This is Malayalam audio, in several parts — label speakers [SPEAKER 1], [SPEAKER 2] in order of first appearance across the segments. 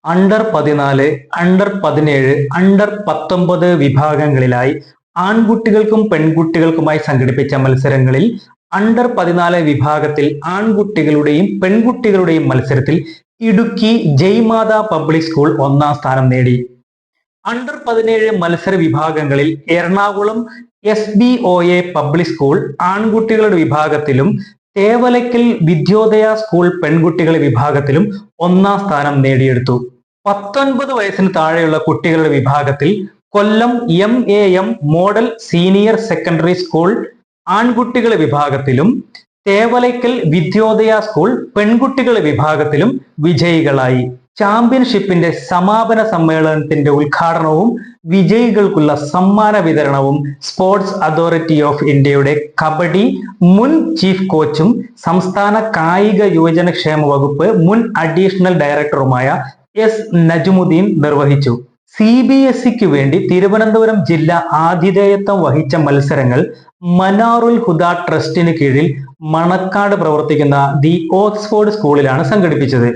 [SPEAKER 1] അണ്ടർ 14, അണ്ടർ 17, അണ്ടർ 19 വിഭാഗങ്ങളിലായി ആൺകുട്ടികൾക്കും പെൺകുട്ടികൾക്കുമായി സംഘടിപ്പിച്ച മത്സരങ്ങളിൽ അണ്ടർ 14 വിഭാഗത്തിൽ ആൺകുട്ടികളുടെയും പെൺകുട്ടികളുടെയും മത്സരത്തിൽ ഇടുക്കി ജയ്മാത പബ്ലിക് സ്കൂൾ ഒന്നാം സ്ഥാനം നേടി. അണ്ടർ 17 മത്സര വിഭാഗങ്ങളിൽ എറണാകുളം SBOA പബ്ലിക് സ്കൂൾ ആൺകുട്ടികളുടെ വിഭാഗത്തിലും തേവലയ്ക്കൽ വിദ്യോദയ സ്കൂൾ പെൺകുട്ടികളുടെ വിഭാഗത്തിലും ഒന്നാം സ്ഥാനം നേടിയെടുത്തു. 19 വയസ്സിന് താഴെയുള്ള കുട്ടികളുടെ വിഭാഗത്തിൽ കൊല്ലം MAM model senior secondary school ആൺകുട്ടികളുടെ വിഭാഗത്തിലും തേവലയ്ക്കൽ വിദ്യോദയ സ്കൂൾ പെൺകുട്ടികളുടെ വിഭാഗത്തിലും വിജയികളായി. ചാമ്പ്യൻഷിപ്പിന്റെ സമാപന സമ്മേളനത്തിന്റെ ഉദ്ഘാടനവും വിജയികൾക്കുള്ള സമ്മാന വിതരണവും സ്പോർട്സ് അതോറിറ്റി ഓഫ് ഇന്ത്യയുടെ കബഡി മുൻ ചീഫ് കോച്ചും സംസ്ഥാന കായിക യുവജനക്ഷേമ വകുപ്പ് മുൻ അഡീഷണൽ ഡയറക്ടറുമായ S നജുമുദ്ദീൻ നിർവഹിച്ചു. CBSEക്ക് വേണ്ടി തിരുവനന്തപുരം ജില്ല ആതിഥേയത്വം വഹിച്ച മത്സരങ്ങൾ മനാറുൽ ഹുദ ട്രസ്റ്റിന് കീഴിൽ മണക്കാട് പ്രവർത്തിക്കുന്ന ദി ഓക്സ്ഫോർഡ് സ്കൂളിലാണ് സംഘടിപ്പിച്ചത്.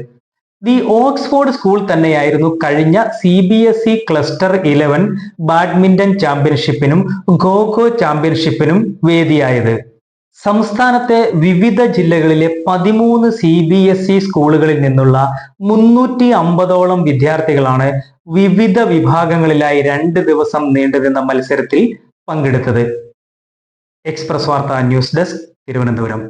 [SPEAKER 1] ദി ഓക്സ്ഫോർഡ് സ്കൂൾ തന്നെയായിരുന്നു കഴിഞ്ഞ CBSE ക്ലസ്റ്റർ 11 ബാഡ്മിന്റൺ ചാമ്പ്യൻഷിപ്പിനും ഖോ ചാമ്പ്യൻഷിപ്പിനും വേദിയായത്. സംസ്ഥാനത്തെ വിവിധ ജില്ലകളിലെ 13 CBSE സ്കൂളുകളിൽ നിന്നുള്ള 350ഓളം വിദ്യാർത്ഥികളാണ് വിവിധ വിഭാഗങ്ങളിലായി 2 ദിവസം നീണ്ടുനിന്ന മത്സരത്തിൽ പങ്കെടുത്തത്. എക്സ്പ്രസ് വാർത്ത ന്യൂസ് ഡെസ്ക്, തിരുവനന്തപുരം.